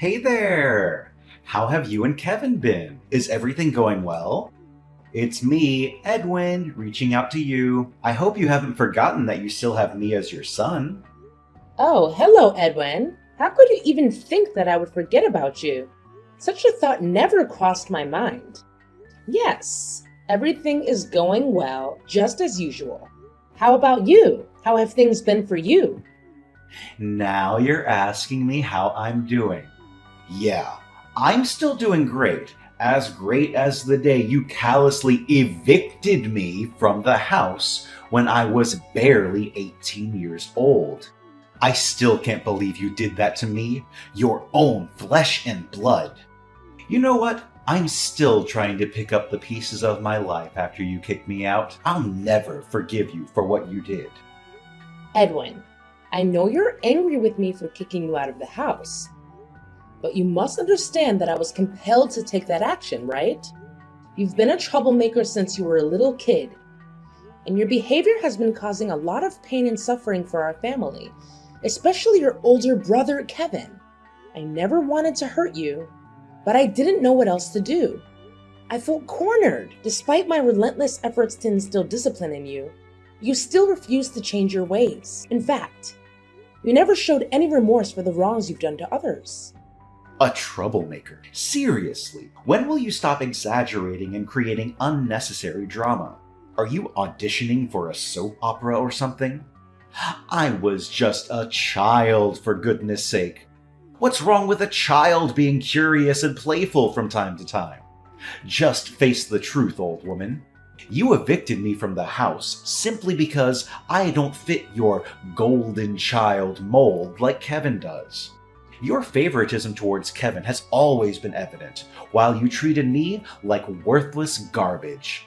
Hey there! How have you and Kevin been? Is everything going well? It's me, Edwin, reaching out to you. I hope you haven't forgotten that you still have me as your son. Oh, hello, Edwin. How could you even think that I would forget about you? Such a thought never crossed my mind. Yes, everything is going well, just as usual. How about you? How have things been for you? Now you're asking me how I'm doing. Yeah, I'm still doing great as the day you callously evicted me from the house when I was barely 18 years old. I still can't believe you did that to me, your own flesh and blood. You know what? I'm still trying to pick up the pieces of my life after you kicked me out. I'll never forgive you for what you did. Edwin, I know you're angry with me for kicking you out of the house, but you must understand that I was compelled to take that action, right? You've been a troublemaker since you were a little kid, and your behavior has been causing a lot of pain and suffering for our family, especially your older brother, Kevin. I never wanted to hurt you, but I didn't know what else to do. I felt cornered. Despite my relentless efforts to instill discipline in you, you still refused to change your ways. In fact, you never showed any remorse for the wrongs you've done to others. A troublemaker? Seriously, when will you stop exaggerating and creating unnecessary drama? Are you auditioning for a soap opera or something? I was just a child, for goodness sake. What's wrong with a child being curious and playful from time to time? Just face the truth, old woman. You evicted me from the house simply because I don't fit your golden child mold like Kevin does. Your favoritism towards Kevin has always been evident, while you treated me like worthless garbage.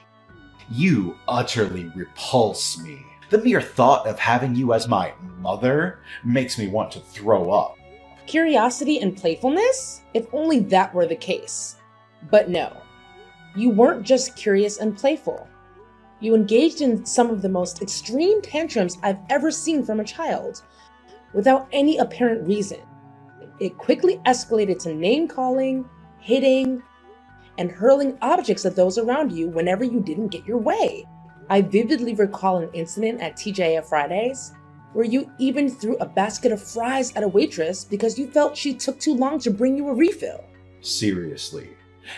You utterly repulse me. The mere thought of having you as my mother makes me want to throw up. Curiosity and playfulness? If only that were the case. But no, you weren't just curious and playful. You engaged in some of the most extreme tantrums I've ever seen from a child, without any apparent reason. It quickly escalated to name-calling, hitting, and hurling objects at those around you whenever you didn't get your way. I vividly recall an incident at TJF Fridays where you even threw a basket of fries at a waitress because you felt she took too long to bring you a refill. Seriously,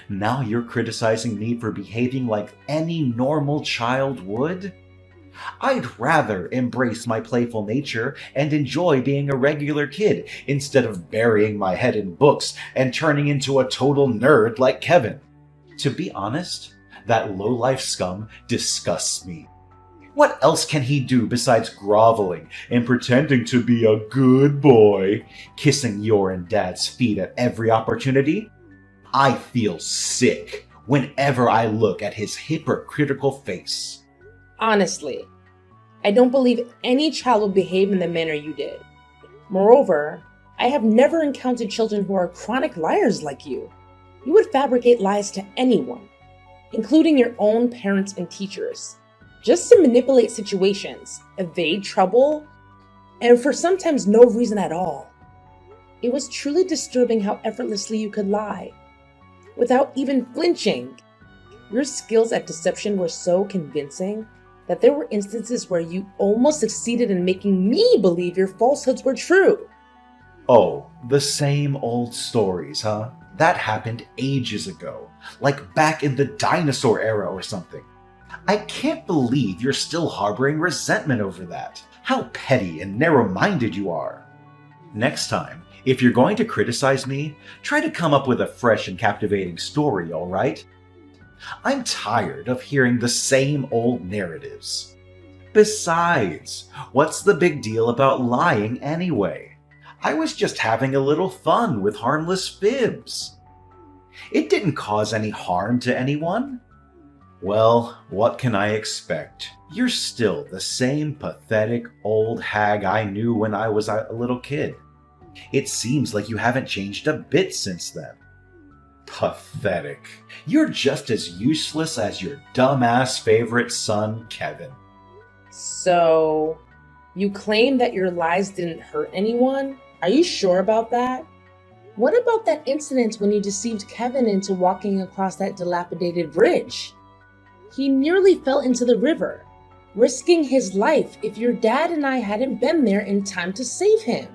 now you're criticizing me for behaving like any normal child would? I'd rather embrace my playful nature and enjoy being a regular kid instead of burying my head in books and turning into a total nerd like Kevin. To be honest, that low-life scum disgusts me. What else can he do besides groveling and pretending to be a good boy, kissing your and Dad's feet at every opportunity? I feel sick whenever I look at his hypocritical face. Honestly, I don't believe any child would behave in the manner you did. Moreover, I have never encountered children who are chronic liars like you. You would fabricate lies to anyone, including your own parents and teachers, just to manipulate situations, evade trouble, and for sometimes no reason at all. It was truly disturbing how effortlessly you could lie, without even flinching. Your skills at deception were so convincing that there were instances where you almost succeeded in making me believe your falsehoods were true. Oh, the same old stories, huh? That happened ages ago, like back in the dinosaur era or something. I can't believe you're still harboring resentment over that. How petty and narrow-minded you are. Next time, if you're going to criticize me, try to come up with a fresh and captivating story, alright? I'm tired of hearing the same old narratives. Besides, what's the big deal about lying anyway? I was just having a little fun with harmless fibs. It didn't cause any harm to anyone. Well, what can I expect? You're still the same pathetic old hag I knew when I was a little kid. It seems like you haven't changed a bit since then. Pathetic. You're just as useless as your dumbass favorite son, Kevin. So, you claim that your lies didn't hurt anyone? Are you sure about that? What about that incident when you deceived Kevin into walking across that dilapidated bridge? He nearly fell into the river, risking his life if your dad and I hadn't been there in time to save him.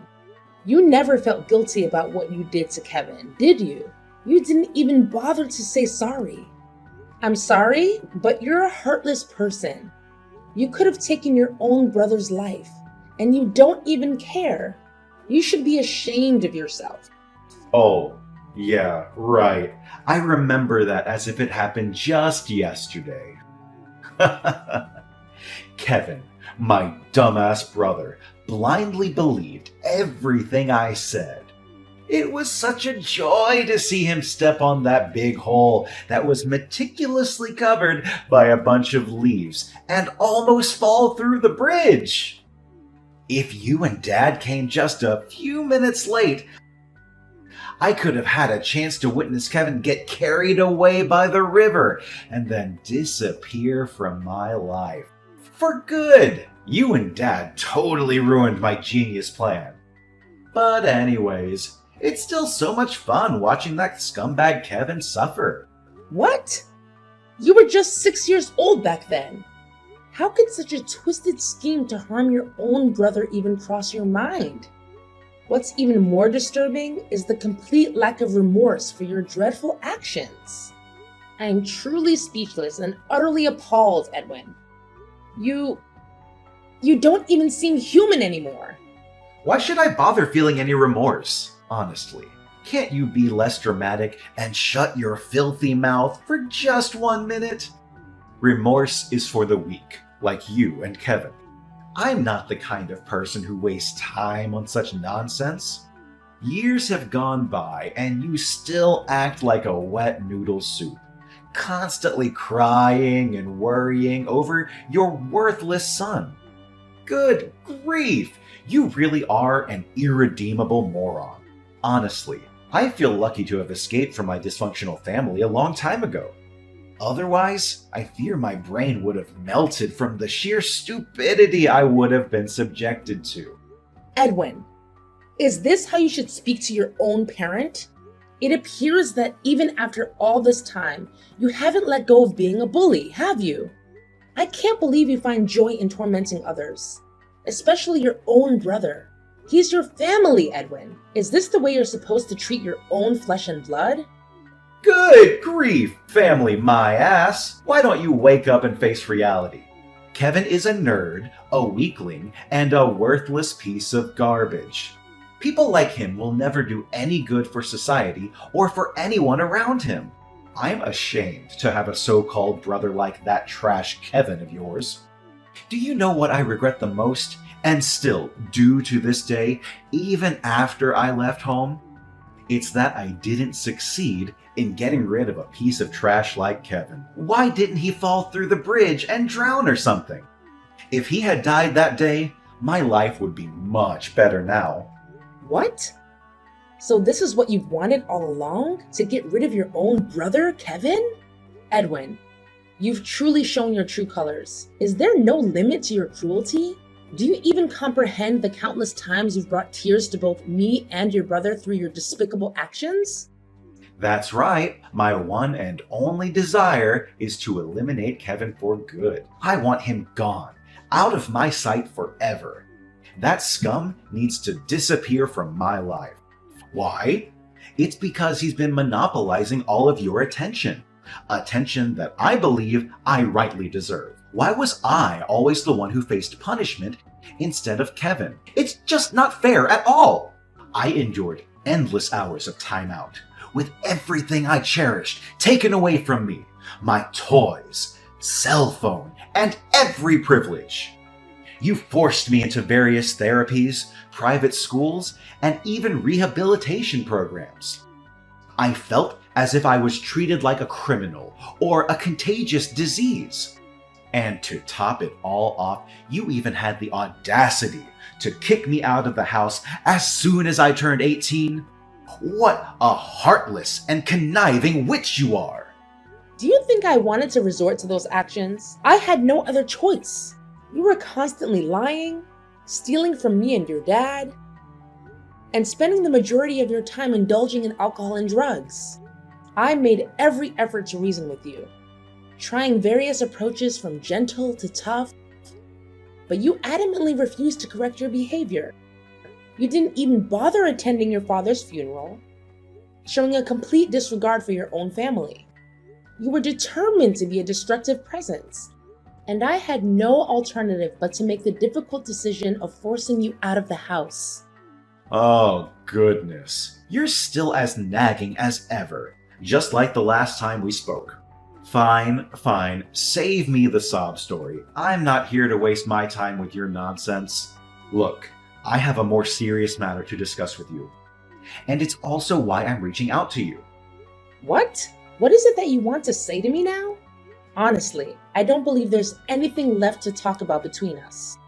You never felt guilty about what you did to Kevin, did you? You didn't even bother to say sorry. I'm sorry, but you're a heartless person. You could have taken your own brother's life, and you don't even care. You should be ashamed of yourself. Oh, yeah, right. I remember that as if it happened just yesterday. Kevin, my dumbass brother, blindly believed everything I said. It was such a joy to see him step on that big hole that was meticulously covered by a bunch of leaves and almost fall through the bridge. If you and Dad came just a few minutes late, I could have had a chance to witness Kevin get carried away by the river and then disappear from my life. For good! You and Dad totally ruined my genius plan. But anyways, it's still so much fun watching that scumbag Kevin suffer. What? You were just 6 years old back then. How could such a twisted scheme to harm your own brother even cross your mind? What's even more disturbing is the complete lack of remorse for your dreadful actions. I am truly speechless and utterly appalled, Edwin. You don't even seem human anymore. Why should I bother feeling any remorse, honestly? Can't you be less dramatic and shut your filthy mouth for just 1 minute? Remorse is for the weak, like you and Kevin. I'm not the kind of person who wastes time on such nonsense. Years have gone by and you still act like a wet noodle soup, constantly crying and worrying over your worthless son. Good grief! You really are an irredeemable moron. Honestly, I feel lucky to have escaped from my dysfunctional family a long time ago. Otherwise, I fear my brain would have melted from the sheer stupidity I would have been subjected to. Edwin, is this how you should speak to your own parent? It appears that even after all this time, you haven't let go of being a bully, have you? I can't believe you find joy in tormenting others, especially your own brother. He's your family, Edwin. Is this the way you're supposed to treat your own flesh and blood? Good grief, family my ass! Why don't you wake up and face reality? Kevin is a nerd, a weakling, and a worthless piece of garbage. People like him will never do any good for society or for anyone around him. I'm ashamed to have a so-called brother like that trash Kevin of yours. Do you know what I regret the most, and still do to this day, even after I left home? It's that I didn't succeed in getting rid of a piece of trash like Kevin. Why didn't he fall through the bridge and drown or something? If he had died that day, my life would be much better now. What? So this is what you've wanted all along? To get rid of your own brother, Kevin? Edwin, you've truly shown your true colors. Is there no limit to your cruelty? Do you even comprehend the countless times you've brought tears to both me and your brother through your despicable actions? That's right. My one and only desire is to eliminate Kevin for good. I want him gone, out of my sight forever. That scum needs to disappear from my life. Why? It's because he's been monopolizing all of your attention. Attention that I believe I rightly deserve. Why was I always the one who faced punishment instead of Kevin? It's just not fair at all. I endured endless hours of time out, with everything I cherished taken away from me. My toys, cell phone, and every privilege. You forced me into various therapies, private schools, and even rehabilitation programs. I felt as if I was treated like a criminal or a contagious disease. And to top it all off, you even had the audacity to kick me out of the house as soon as I turned 18. What a heartless and conniving witch you are! Do you think I wanted to resort to those actions? I had no other choice. You were constantly lying, stealing from me and your dad. and spending the majority of your time indulging in alcohol and drugs. I made every effort to reason with you, trying various approaches from gentle to tough, but you adamantly refused to correct your behavior. You didn't even bother attending your father's funeral, showing a complete disregard for your own family. You were determined to be a destructive presence, and I had no alternative but to make the difficult decision of forcing you out of the house. Oh, goodness. You're still as nagging as ever, just like the last time we spoke. Fine, save me the sob story. I'm not here to waste my time with your nonsense. Look, I have a more serious matter to discuss with you, and it's also why I'm reaching out to you. What? What is it that you want to say to me now? Honestly, I don't believe there's anything left to talk about between us.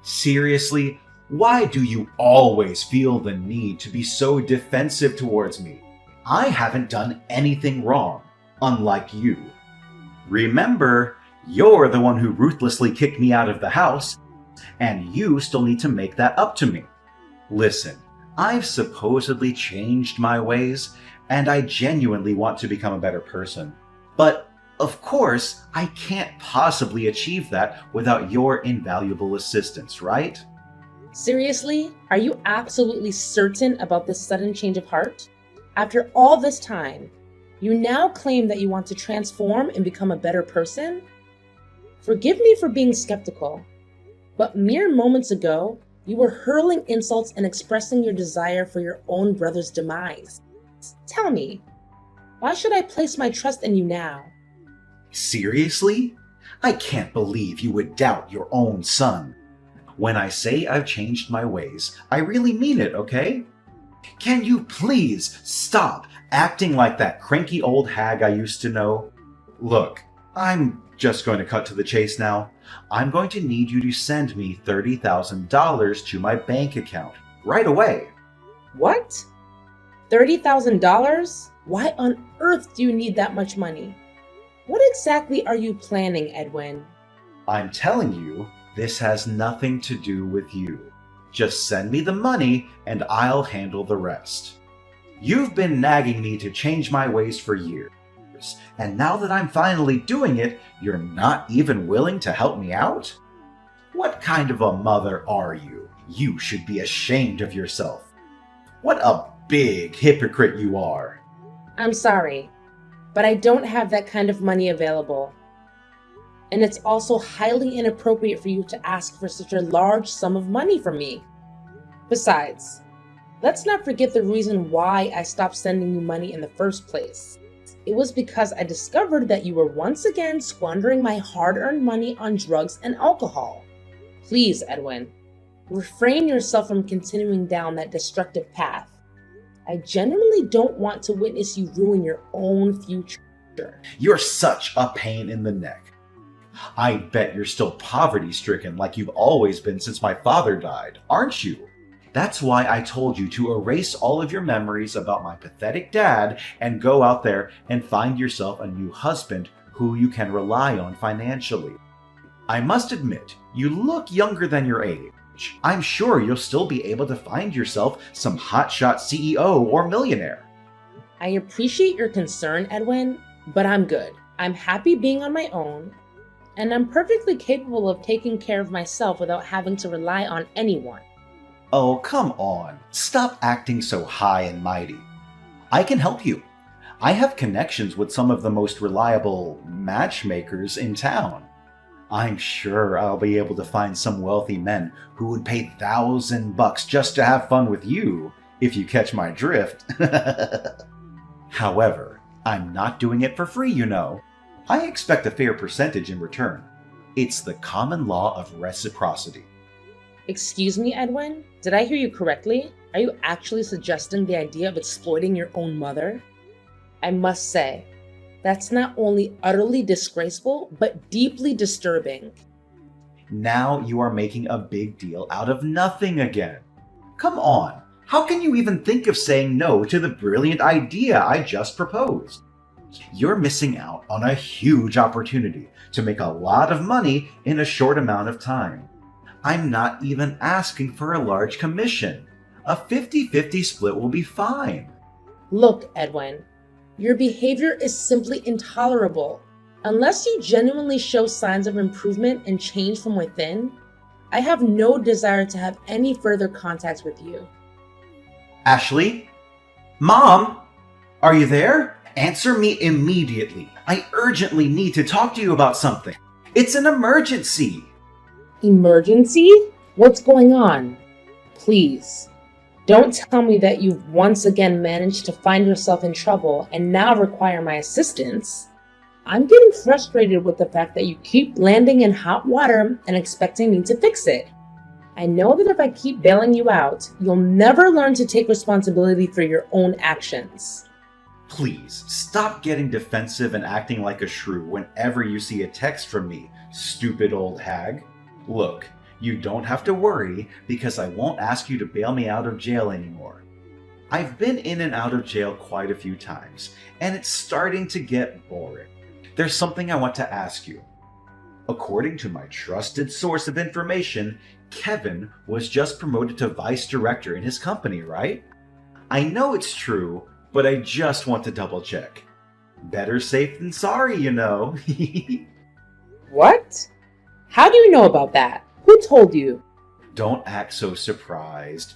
Seriously, why do you always feel the need to be so defensive towards me? I haven't done anything wrong, unlike you. Remember, you're the one who ruthlessly kicked me out of the house, and you still need to make that up to me. Listen, I've supposedly changed my ways, and I genuinely want to become a better person. But, of course, I can't possibly achieve that without your invaluable assistance, right? Seriously? Are you absolutely certain about this sudden change of heart? After all this time, you now claim that you want to transform and become a better person? Forgive me for being skeptical, but mere moments ago, you were hurling insults and expressing your desire for your own brother's demise. Tell me, why should I place my trust in you now? Seriously? I can't believe you would doubt your own son. When I say I've changed my ways, I really mean it, okay? Can you please stop acting like that cranky old hag I used to know? Look, I'm just going to cut to the chase now. I'm going to need you to send me $30,000 to my bank account right away. What? $30,000? Why on earth do you need that much money? What exactly are you planning, Edwin? I'm telling you, this has nothing to do with you. Just send me the money and I'll handle the rest. You've been nagging me to change my ways for years, and now that I'm finally doing it, you're not even willing to help me out? What kind of a mother are you? You should be ashamed of yourself. What a big hypocrite you are. I'm sorry, but I don't have that kind of money available. And it's also highly inappropriate for you to ask for such a large sum of money from me. Besides, let's not forget the reason why I stopped sending you money in the first place. It was because I discovered that you were once again squandering my hard-earned money on drugs and alcohol. Please, Edwin, refrain yourself from continuing down that destructive path. I genuinely don't want to witness you ruin your own future. You're such a pain in the neck. I bet you're still poverty-stricken like you've always been since my father died, aren't you? That's why I told you to erase all of your memories about my pathetic dad and go out there and find yourself a new husband who you can rely on financially. I must admit, you look younger than your age. I'm sure you'll still be able to find yourself some hotshot CEO or millionaire. I appreciate your concern, Edwin, but I'm good. I'm happy being on my own, and I'm perfectly capable of taking care of myself without having to rely on anyone. Oh, come on. Stop acting so high and mighty. I can help you. I have connections with some of the most reliable matchmakers in town. I'm sure I'll be able to find some wealthy men who would pay $1,000 just to have fun with you, if you catch my drift. However, I'm not doing it for free, you know. I expect a fair percentage in return. It's the common law of reciprocity. Excuse me, Edwin? Did I hear you correctly? Are you actually suggesting the idea of exploiting your own mother? I must say, that's not only utterly disgraceful, but deeply disturbing. Now you are making a big deal out of nothing again. Come on, how can you even think of saying no to the brilliant idea I just proposed? You're missing out on a huge opportunity to make a lot of money in a short amount of time. I'm not even asking for a large commission. A 50-50 split will be fine. Look, Edwin, your behavior is simply intolerable. Unless you genuinely show signs of improvement and change from within, I have no desire to have any further contact with you. Ashley? Mom? Are you there? Answer me immediately. I urgently need to talk to you about something. It's an emergency. Emergency? What's going on? Please, don't tell me that you've once again managed to find yourself in trouble and now require my assistance. I'm getting frustrated with the fact that you keep landing in hot water and expecting me to fix it. I know that if I keep bailing you out, you'll never learn to take responsibility for your own actions. Please, stop getting defensive and acting like a shrew whenever you see a text from me, stupid old hag. Look, you don't have to worry because I won't ask you to bail me out of jail anymore. I've been in and out of jail quite a few times, and it's starting to get boring. There's something I want to ask you. According to my trusted source of information, Kevin was just promoted to vice director in his company, right? I know it's true, but I just want to double check. Better safe than sorry, you know. What? How do you know about that? Who told you? Don't act so surprised.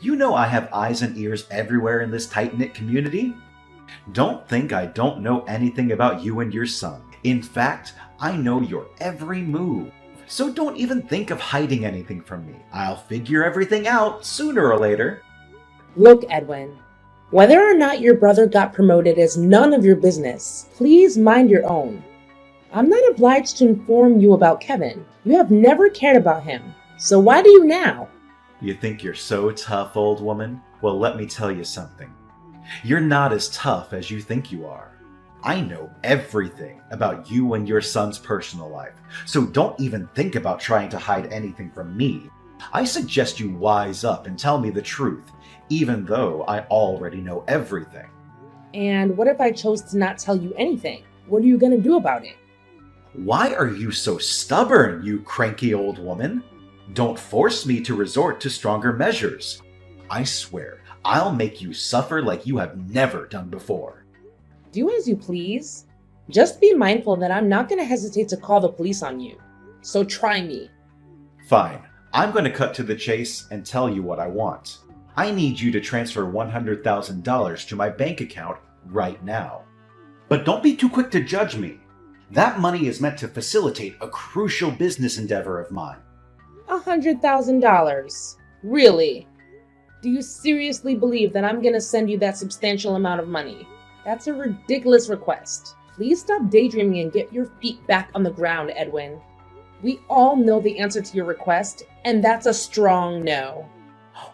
You know I have eyes and ears everywhere in this tight-knit community. Don't think I don't know anything about you and your son. In fact, I know your every move. So don't even think of hiding anything from me. I'll figure everything out sooner or later. Look, Edwin, whether or not your brother got promoted is none of your business. Please mind your own. I'm not obliged to inform you about Kevin. You have never cared about him. So why do you now? You think you're so tough, old woman? Well, let me tell you something. You're not as tough as you think you are. I know everything about you and your son's personal life, so don't even think about trying to hide anything from me. I suggest you wise up and tell me the truth, even though I already know everything. And what if I chose to not tell you anything? What are you going to do about it? Why are you so stubborn, you cranky old woman? Don't force me to resort to stronger measures. I swear, I'll make you suffer like you have never done before. Do as you please. Just be mindful that I'm not going to hesitate to call the police on you. So try me. Fine. I'm going to cut to the chase and tell you what I want. I need you to transfer $100,000 to my bank account right now. But don't be too quick to judge me. That money is meant to facilitate a crucial business endeavor of mine. $100,000? Really? Do you seriously believe that I'm going to send you that substantial amount of money? That's a ridiculous request. Please stop daydreaming and get your feet back on the ground, Edwin. We all know the answer to your request, and that's a strong no.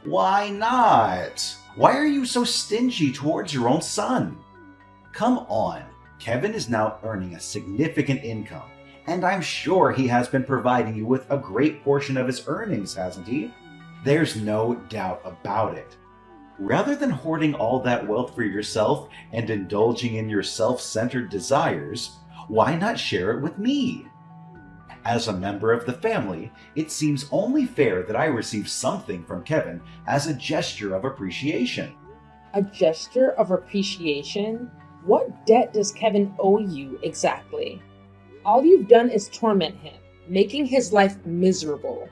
Why not? Why are you so stingy towards your own son? Come on. Kevin is now earning a significant income, and I'm sure he has been providing you with a great portion of his earnings, hasn't he? There's no doubt about it. Rather than hoarding all that wealth for yourself and indulging in your self-centered desires, why not share it with me? As a member of the family, it seems only fair that I receive something from Kevin as a gesture of appreciation. A gesture of appreciation? What debt does Kevin owe you exactly? All you've done is torment him, making his life miserable.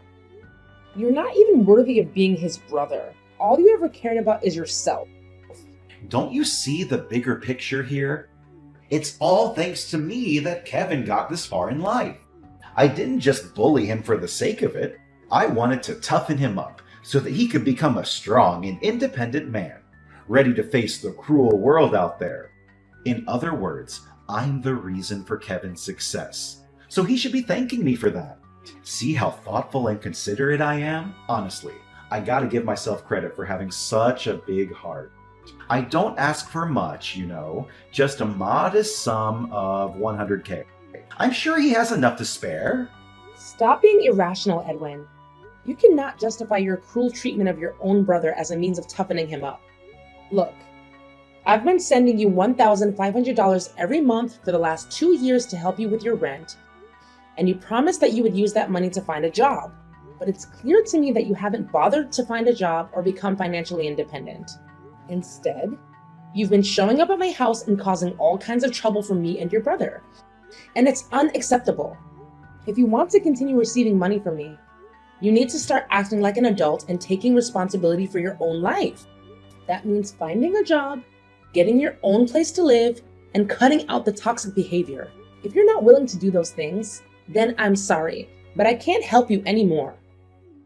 You're not even worthy of being his brother. All you ever cared about is yourself. Don't you see the bigger picture here? It's all thanks to me that Kevin got this far in life. I didn't just bully him for the sake of it. I wanted to toughen him up so that he could become a strong and independent man, ready to face the cruel world out there. In other words, I'm the reason for Kevin's success, so he should be thanking me for that. See how thoughtful and considerate I am? Honestly, I gotta give myself credit for having such a big heart. I don't ask for much, you know, just a modest sum of $100K. I'm sure he has enough to spare. Stop being irrational, Edwin. You cannot justify your cruel treatment of your own brother as a means of toughening him up. Look, I've been sending you $1,500 every month for the last 2 years to help you with your rent, and you promised that you would use that money to find a job. but it's clear to me that you haven't bothered to find a job or become financially independent. Instead, you've been showing up at my house and causing all kinds of trouble for me and your brother. And it's unacceptable. If you want to continue receiving money from me, you need to start acting like an adult and taking responsibility for your own life. That means finding a job, getting your own place to live, and cutting out the toxic behavior. If you're not willing to do those things, then I'm sorry, but I can't help you anymore.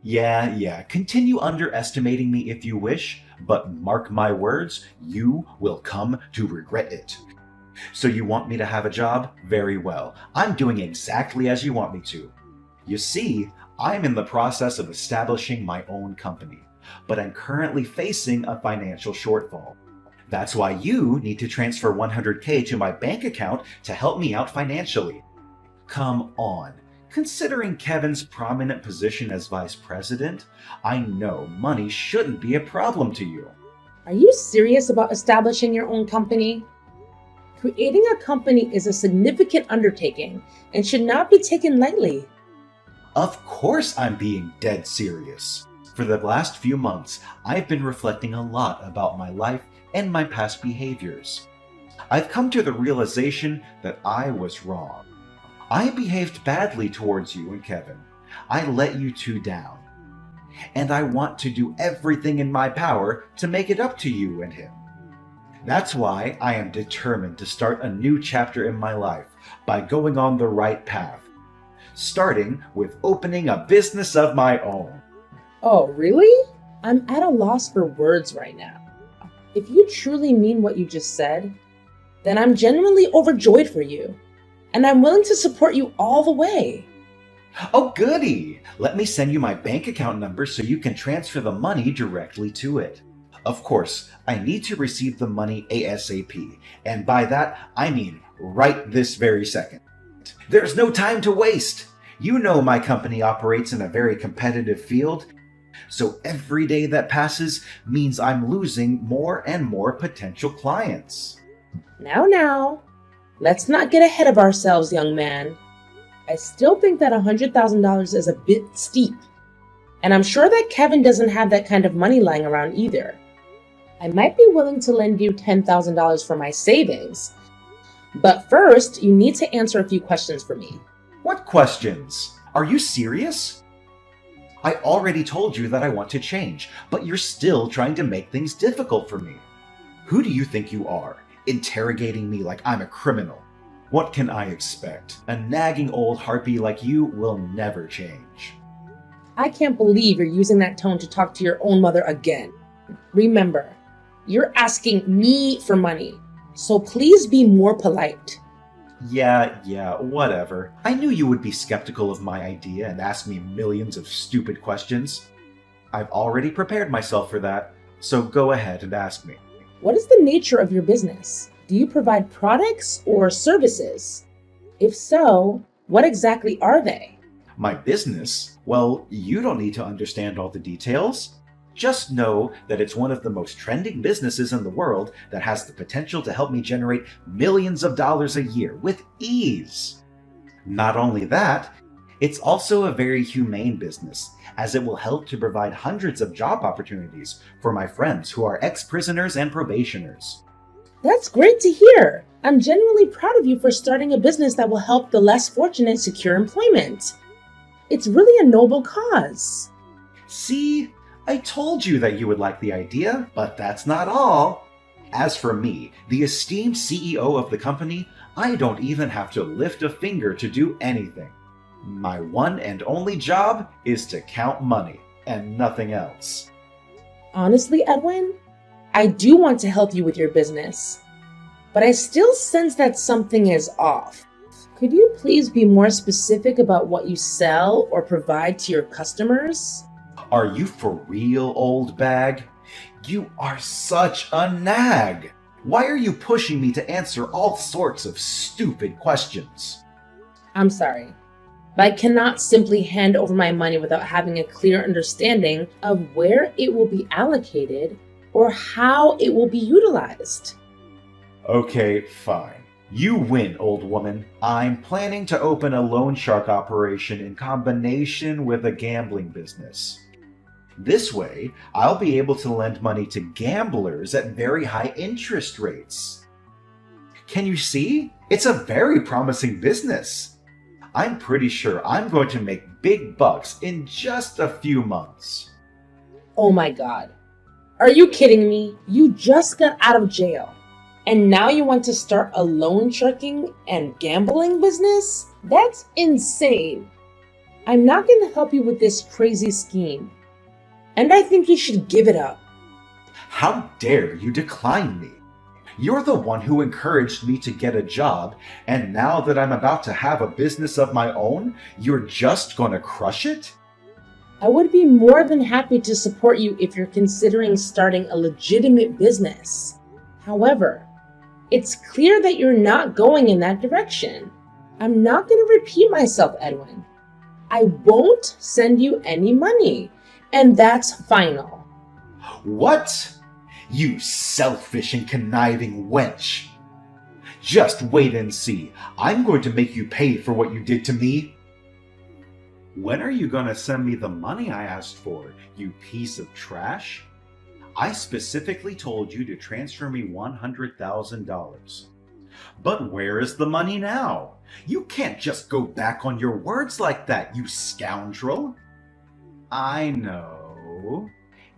Yeah, continue underestimating me if you wish, but mark my words, you will come to regret it. So you want me to have a job? Very well. I'm doing exactly as you want me to. You see, I'm in the process of establishing my own company, but I'm currently facing a financial shortfall. That's why you need to transfer $100K to my bank account to help me out financially. Come on. Considering Kevin's prominent position as vice president, I know money shouldn't be a problem to you. Are you serious about establishing your own company? Creating a company is a significant undertaking and should not be taken lightly. Of course I'm being dead serious. For the last few months, I've been reflecting a lot about my life and my past behaviors. I've come to the realization that I was wrong. I behaved badly towards you and Kevin. I let you two down. And I want to do everything in my power to make it up to you and him. That's why I am determined to start a new chapter in my life by going on the right path, starting with opening a business of my own. Oh, really? I'm at a loss for words right now. If you truly mean what you just said, then I'm genuinely overjoyed for you, and I'm willing to support you all the way. Oh, goody! Let me send you my bank account number so you can transfer the money directly to it. Of course, I need to receive the money ASAP, and by that, I mean right this very second. There's no time to waste! You know my company operates in a very competitive field, so every day that passes means I'm losing more and more potential clients. Now, let's not get ahead of ourselves, young man. I still think that $100,000 is a bit steep, and I'm sure that Kevin doesn't have that kind of money lying around either. I might be willing to lend you $10,000 for my savings, but first you need to answer a few questions for me. What questions? Are you serious? I already told you that I want to change, but you're still trying to make things difficult for me. Who do you think you are, interrogating me like I'm a criminal? What can I expect? A nagging old harpy like you will never change. I can't believe you're using that tone to talk to your own mother again. Remember, you're asking me for money, so please be more polite. Yeah, whatever. I knew you would be skeptical of my idea and ask me millions of stupid questions. I've already prepared myself for that, so go ahead and ask me. What is the nature of your business? Do you provide products or services? If so, what exactly are they? My business? Well, you don't need to understand all the details. Just know that it's one of the most trending businesses in the world that has the potential to help me generate millions of dollars a year with ease. Not only that, it's also a very humane business, as it will help to provide hundreds of job opportunities for my friends who are ex-prisoners and probationers. That's great to hear. I'm genuinely proud of you for starting a business that will help the less fortunate secure employment. It's really a noble cause. See? I told you that you would like the idea, but that's not all. As for me, the esteemed CEO of the company, I don't even have to lift a finger to do anything. My one and only job is to count money, and nothing else. Honestly, Edwin, I do want to help you with your business, but I still sense that something is off. Could you please be more specific about what you sell or provide to your customers? Are you for real, old bag? You are such a nag! Why are you pushing me to answer all sorts of stupid questions? I'm sorry, but I cannot simply hand over my money without having a clear understanding of where it will be allocated or how it will be utilized. Okay, fine. You win, old woman. I'm planning to open a loan shark operation in combination with a gambling business. This way, I'll be able to lend money to gamblers at very high interest rates. Can you see? It's a very promising business. I'm pretty sure I'm going to make big bucks in just a few months. Oh my god. Are you kidding me? You just got out of jail. And now you want to start a loan sharking and gambling business? That's insane. I'm not going to help you with this crazy scheme. And I think you should give it up. How dare you decline me? You're the one who encouraged me to get a job, and now that I'm about to have a business of my own, you're just gonna crush it? I would be more than happy to support you if you're considering starting a legitimate business. However, it's clear that you're not going in that direction. I'm not going to repeat myself, Edwin. I won't send you any money, and that's final. What? You selfish and conniving wench. Just wait and see. I'm going to make you pay for what you did to me. When are you going to send me the money I asked for, you piece of trash? I specifically told you to transfer me $100,000. But where is the money now? You can't just go back on your words like that, you scoundrel. I know.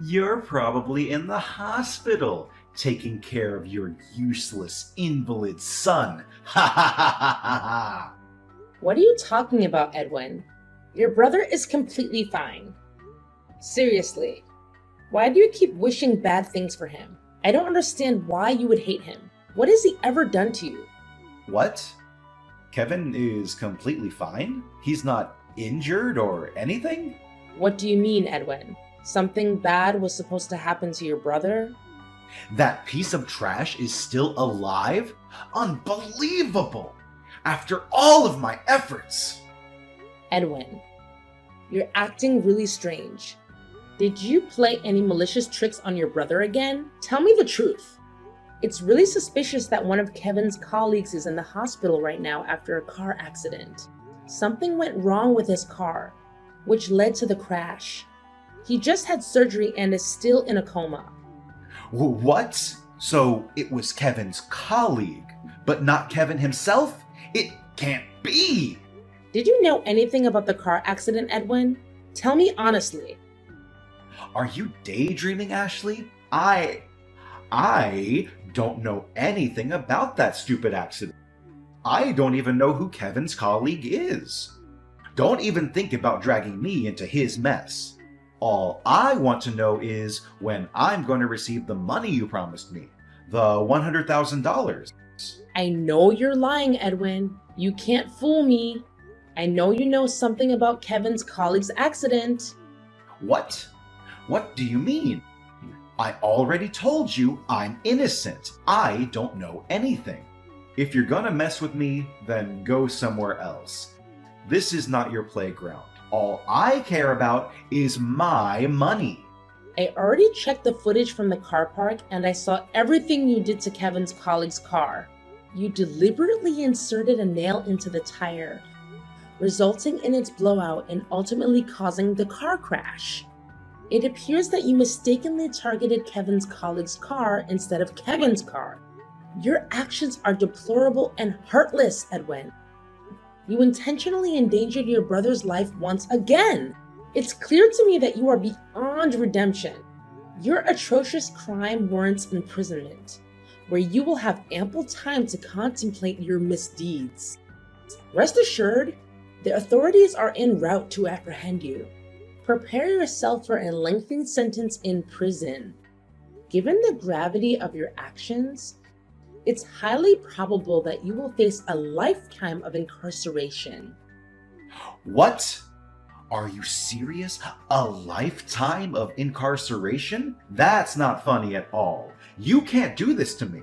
You're probably in the hospital, taking care of your useless invalid son. Ha ha ha ha ha ha! What are you talking about, Edwin? Your brother is completely fine. Seriously, why do you keep wishing bad things for him? I don't understand why you would hate him. What has he ever done to you? What? Kevin is completely fine? He's not injured or anything? What do you mean, Edwin? Something bad was supposed to happen to your brother? That piece of trash is still alive? Unbelievable! After all of my efforts! Edwin, you're acting really strange. Did you play any malicious tricks on your brother again? Tell me the truth. It's really suspicious that one of Kevin's colleagues is in the hospital right now after a car accident. Something went wrong with his car, which led to the crash. He just had surgery and is still in a coma. What? So it was Kevin's colleague, but not Kevin himself? It can't be! Did you know anything about the car accident, Edwin? Tell me honestly. Are you daydreaming, Ashley? I don't know anything about that stupid accident. I don't even know who Kevin's colleague is. Don't even think about dragging me into his mess. All I want to know is when I'm going to receive the money you promised me, the $100,000. I know you're lying, Edwin. You can't fool me. I know you know something about Kevin's colleague's accident. What? What do you mean? I already told you I'm innocent. I don't know anything. If you're gonna mess with me, then go somewhere else. This is not your playground. All I care about is my money. I already checked the footage from the car park and I saw everything you did to Kevin's colleague's car. You deliberately inserted a nail into the tire, resulting in its blowout and ultimately causing the car crash. It appears that you mistakenly targeted Kevin's colleague's car instead of Kevin's car. Your actions are deplorable and heartless, Edwin. You intentionally endangered your brother's life once again. It's clear to me that you are beyond redemption. Your atrocious crime warrants imprisonment, where you will have ample time to contemplate your misdeeds. Rest assured, the authorities are en route to apprehend you. Prepare yourself for a lengthy sentence in prison. Given the gravity of your actions, it's highly probable that you will face a lifetime of incarceration. What? Are you serious? A lifetime of incarceration? That's not funny at all. You can't do this to me.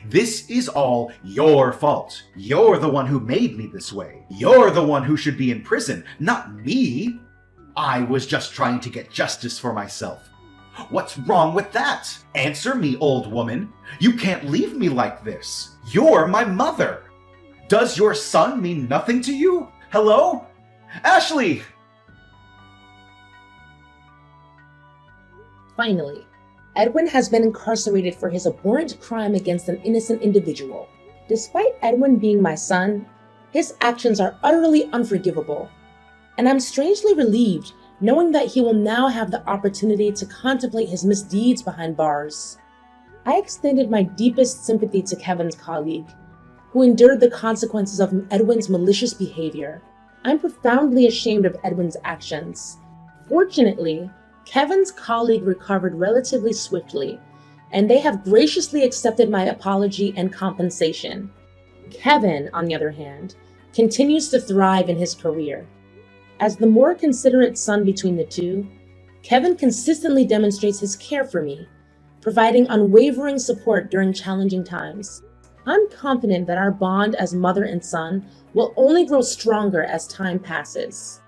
This is all your fault. You're the one who made me this way. You're the one who should be in prison, not me. I was just trying to get justice for myself. What's wrong with that? Answer me, old woman. You can't leave me like this. You're my mother. Does your son mean nothing to you? Hello? Ashley! Finally, Edwin has been incarcerated for his abhorrent crime against an innocent individual. Despite Edwin being my son, his actions are utterly unforgivable, and I'm strangely relieved knowing that he will now have the opportunity to contemplate his misdeeds behind bars. I extended my deepest sympathy to Kevin's colleague, who endured the consequences of Edwin's malicious behavior. I'm profoundly ashamed of Edwin's actions. Fortunately, Kevin's colleague recovered relatively swiftly, and they have graciously accepted my apology and compensation. Kevin, on the other hand, continues to thrive in his career. As the more considerate son between the two, Kevin consistently demonstrates his care for me, providing unwavering support during challenging times. I'm confident that our bond as mother and son will only grow stronger as time passes.